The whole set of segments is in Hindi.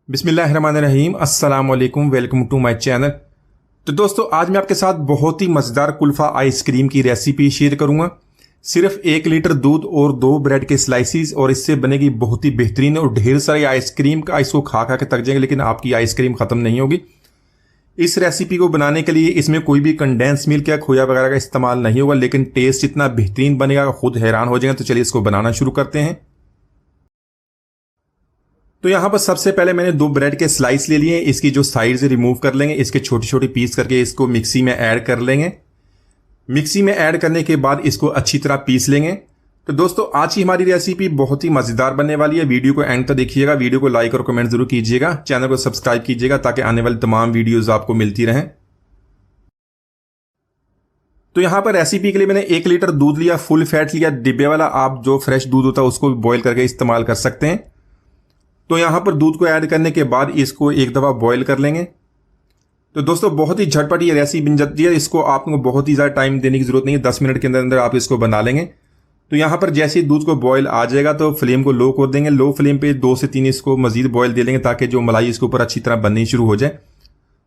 बिस्मिल्लाहिर्रहमानिर्रहीम, अस्सलाम वालेकुम, वेलकम टू माय चैनल। तो दोस्तों, आज मैं आपके साथ बहुत ही मज़ेदार कुल्फ़ा आइसक्रीम की रेसिपी शेयर करूंगा। सिर्फ 1 लीटर दूध और 2 ब्रेड के स्लाइसिस और इससे बनेगी बहुत ही बेहतरीन और ढेर सारी आइसक्रीम का इसको खा खा के थक जाएंगे, लेकिन आपकी आइसक्रीम ख़त्म नहीं होगी। इस रेसिपी को बनाने के लिए इसमें कोई भी कंडेंस मिल्क या खोया वगैरह का इस्तेमाल नहीं होगा, लेकिन टेस्ट इतना बेहतरीन बनेगा, खुद हैरान हो जाएंगे। तो चलिए इसको बनाना शुरू करते हैं। तो यहाँ पर सबसे पहले मैंने 2 ब्रेड के स्लाइस ले लिए। इसकी जो साइड्स रिमूव कर लेंगे, इसके छोटे छोटे पीस करके इसको मिक्सी में ऐड कर लेंगे। मिक्सी में ऐड करने के बाद इसको अच्छी तरह पीस लेंगे। तो दोस्तों, आज की हमारी रेसिपी बहुत ही मज़ेदार बनने वाली है। वीडियो को एंड तक देखिएगा, वीडियो को लाइक और कमेंट जरूर कीजिएगा, चैनल को सब्सक्राइब कीजिएगा ताकि आने वाली तमाम वीडियोज़ आपको मिलती रहें। तो यहाँ पर रेसिपी के लिए मैंने 1 लीटर दूध लिया, फुल फैट लिया, डिब्बे वाला। आप जो फ्रेश दूध होता है उसको बॉयल करके इस्तेमाल कर सकते हैं। तो यहाँ पर दूध को ऐड करने के बाद इसको एक दफ़ा बॉयल कर लेंगे। तो दोस्तों, बहुत ही झटपट ये रेसिपी बन जाती है। इसको आपको बहुत ही ज़्यादा टाइम देने की ज़रूरत नहीं है, 10 मिनट के अंदर अंदर आप इसको बना लेंगे। तो यहाँ पर जैसे ही दूध को बॉयल आ जाएगा तो फ्लेम को लो कर देंगे। लो फ्लेम पे 2 से 3 इसको मज़ीद बॉयल दे लेंगे ताकि जो मलाई इसके ऊपर अच्छी तरह बननी शुरू हो जाए।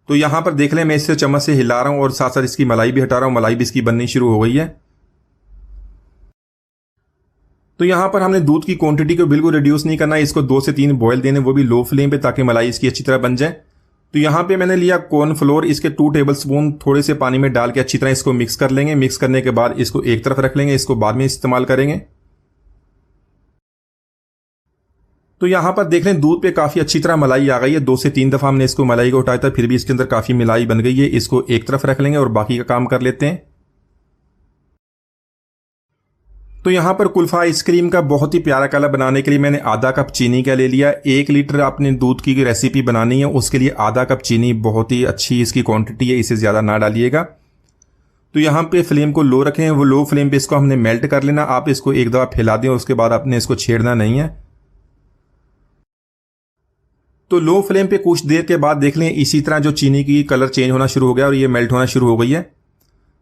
तो यहाँ पर देख लें, मैं इससे चम्मच से हिला रहा हूँ और साथ साथ इसकी मलाई भी हटा रहा हूँ। मलाई भी इसकी बननी शुरू हो गई है। तो यहाँ पर हमने दूध की क्वांटिटी को बिल्कुल रिड्यूस नहीं करना है, इसको 2 से 3 बॉयल देने, वो भी लो फ्लेम पे, ताकि मलाई इसकी अच्छी तरह बन जाए। तो यहाँ पे मैंने लिया कॉर्नफ्लोर, इसके 2 टेबलस्पून थोड़े से पानी में डाल के अच्छी तरह इसको मिक्स कर लेंगे। मिक्स करने के बाद इसको एक तरफ रख लेंगे, इसको बाद में इस्तेमाल करेंगे। तो यहाँ पर देख लें, दूध पे काफ़ी अच्छी तरह मलाई आ गई है। 2 से 3 दफ़ा हमने इसको मलाई को उठाया था, फिर भी इसके अंदर काफ़ी मलाई बन गई है। इसको एक तरफ रख लेंगे और बाकी का काम कर लेते हैं। तो यहाँ पर कुल्फ़ा आइसक्रीम का बहुत ही प्यारा कलर बनाने के लिए मैंने आधा कप चीनी का ले लिया। 1 लीटर आपने दूध की रेसिपी बनानी है, उसके लिए आधा कप चीनी बहुत ही अच्छी इसकी क्वांटिटी है, इसे ज़्यादा ना डालिएगा। तो यहाँ पे फ्लेम को लो रखें, वो लो फ्लेम पे इसको हमने मेल्ट कर लेना। आप इसको एक दफ़ा फैला दें, उसके बाद आपने इसको छेड़ना नहीं है। तो लो फ्लेम पे कुछ देर के बाद देख लें, इसी तरह जो चीनी की कलर चेंज होना शुरू हो गया और ये मेल्ट होना शुरू हो गई है।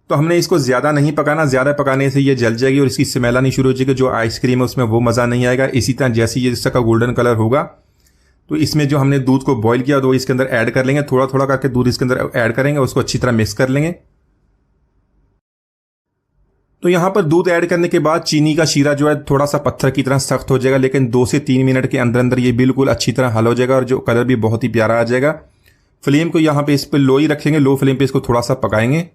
तो हमने इसको ज़्यादा नहीं पकाना, ज़्यादा पकाने से ये जल जाएगी और इसकी स्मेल आनी शुरू हो जाएगी। जो आइसक्रीम है उसमें वो मज़ा नहीं आएगा। इसी तरह जैसे ये इसका गोल्डन कलर होगा तो इसमें जो हमने दूध को बॉईल किया तो इसके अंदर ऐड कर लेंगे। थोड़ा थोड़ा करके दूध इसके अंदर ऐड करेंगे, उसको अच्छी तरह मिक्स कर लेंगे। तो यहाँ पर दूध ऐड करने के बाद चीनी का शीरा जो है थोड़ा सा पत्थर की तरह सख्त हो जाएगा, लेकिन 2 से 3 मिनट के अंदर अंदर ये बिल्कुल अच्छी तरह हल हो जाएगा और जो कलर भी बहुत ही प्यारा आ जाएगा। फ्लेम को यहाँ पे इस पर लो ही रखेंगे, लो फ्लेम पे इसको थोड़ा सा पकाएंगे।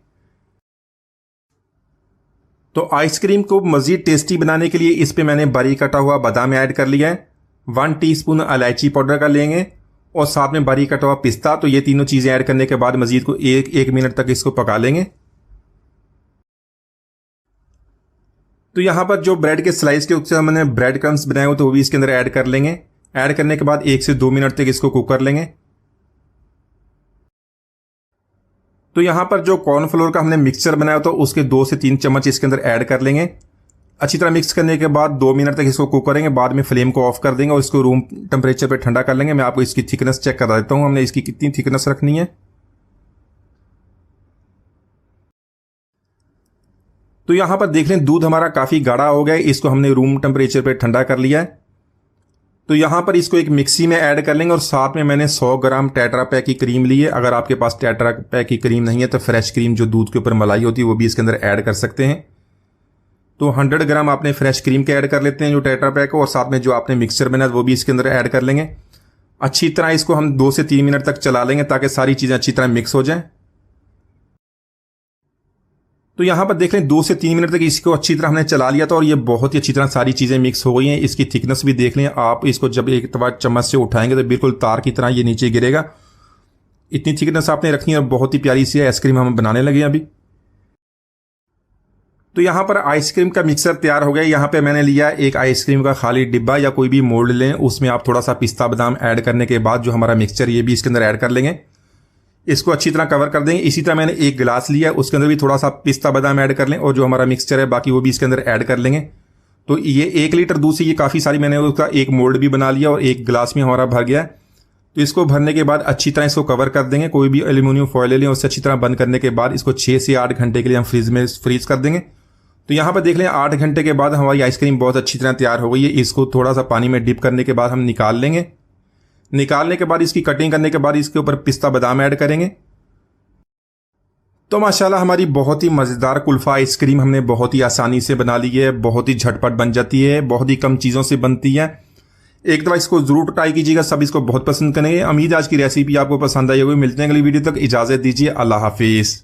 तो आइसक्रीम को मज़ीद टेस्टी बनाने के लिए इस पे मैंने बारीक कटा हुआ बादाम ऐड कर लिया है। 1 टीस्पून इलायची पाउडर का लेंगे और साथ में बारीक कटा हुआ पिस्ता। तो ये तीनों चीज़ें ऐड करने के बाद मज़ीद को एक मिनट तक इसको पका लेंगे। तो यहाँ पर जो ब्रेड के स्लाइस के ऊपर मैंने ब्रेड क्रम्स बनाए हो तो वो भी इसके अंदर ऐड कर लेंगे। ऐड करने के बाद 1 से 2 मिनट तक इसको कुक कर लेंगे। तो यहाँ पर जो कॉर्नफ्लोर का हमने मिक्सचर बनाया तो उसके 2 से 3 चम्मच इसके अंदर ऐड कर लेंगे। अच्छी तरह मिक्स करने के बाद 2 मिनट तक इसको कुक करेंगे। बाद में फ्लेम को ऑफ कर देंगे और इसको रूम टेम्परेचर पे ठंडा कर लेंगे। मैं आपको इसकी थिकनेस चेक करा देता हूँ, हमने इसकी कितनी थिकनेस रखनी है। तो यहाँ पर देख लें, दूध हमारा काफ़ी गाढ़ा हो गया है, इसको हमने रूम टेम्परेचर पे ठंडा कर लिया है। तो यहाँ पर इसको एक मिक्सी में ऐड कर लेंगे और साथ में मैंने 100 ग्राम टेट्रा पैक की क्रीम ली है। अगर आपके पास टेट्रा पैक की क्रीम नहीं है तो फ्रेश क्रीम जो दूध के ऊपर मलाई होती है वो भी इसके अंदर ऐड कर सकते हैं। तो 100 ग्राम आपने फ्रेश क्रीम के ऐड कर लेते हैं जो टेट्रा पैक हो, और साथ में जो आपने मिक्सचर बनाया वो भी इसके अंदर ऐड कर लेंगे। अच्छी तरह इसको हम 2 से 3 मिनट तक चला लेंगे ताकि सारी चीज़ें अच्छी तरह मिक्स हो जाएं। तो यहाँ पर देख लें, 2 से 3 मिनट तक इसको अच्छी तरह हमने चला लिया था और ये बहुत ही अच्छी तरह सारी चीज़ें मिक्स हो गई हैं। इसकी थिकनेस भी देख लें आप, इसको जब एक बार चम्मच से उठाएंगे तो बिल्कुल तार की तरह ये नीचे गिरेगा। इतनी थिकनेस आपने रखनी है और बहुत ही प्यारी सी आइसक्रीम हम बनाने लगे हैं अभी। तो यहाँ पर आइसक्रीम का मिक्सर तैयार हो गया। यहाँ पे मैंने लिया एक आइसक्रीम का खाली डिब्बा या कोई भी मोल्ड लें, उसमें आप थोड़ा सा पिस्ता बादाम ऐड करने के बाद जो हमारा मिक्सचर ये भी इसके अंदर ऐड कर लेंगे। इसको अच्छी तरह कवर कर देंगे। इसी तरह मैंने एक गिलास लिया, उसके अंदर भी थोड़ा सा पिस्ता बादाम ऐड कर लें और जो हमारा मिक्सचर है बाकी वो भी इसके अंदर ऐड कर लेंगे। तो ये 1 लीटर दूध से ये काफ़ी सारी, मैंने उसका एक मोल्ड भी बना लिया और एक गिलास में हमारा भर गया। तो इसको भरने के बाद अच्छी तरह इसको कवर कर देंगे। कोई भी एल्यूमिनियम फॉयल ले लें, उससे अच्छी तरह बंद करने के बाद इसको 6 से 8 घंटे के लिए हम फ्रीज कर देंगे। तो यहाँ पर देख लें, 8 घंटे के बाद हमारी आइसक्रीम बहुत अच्छी तरह तैयार हो गई है। इसको थोड़ा सा पानी में डिप करने के बाद हम निकाल लेंगे। निकालने के बाद इसकी कटिंग करने के बाद इसके ऊपर पिस्ता बादाम ऐड करेंगे। तो माशाल्लाह हमारी बहुत ही मज़ेदार कुल्फ़ा आइसक्रीम हमने बहुत ही आसानी से बना ली है, बहुत ही झटपट बन जाती है, बहुत ही कम चीज़ों से बनती है। एक दफ़ा इसको ज़रूर ट्राई कीजिएगा, सब इसको बहुत पसंद करेंगे। उम्मीद आज की रेसिपी आपको पसंद आई होगी। मिलते हैं अगली वीडियो तक, इजाज़त दीजिए, अल्लाह हाफिज़।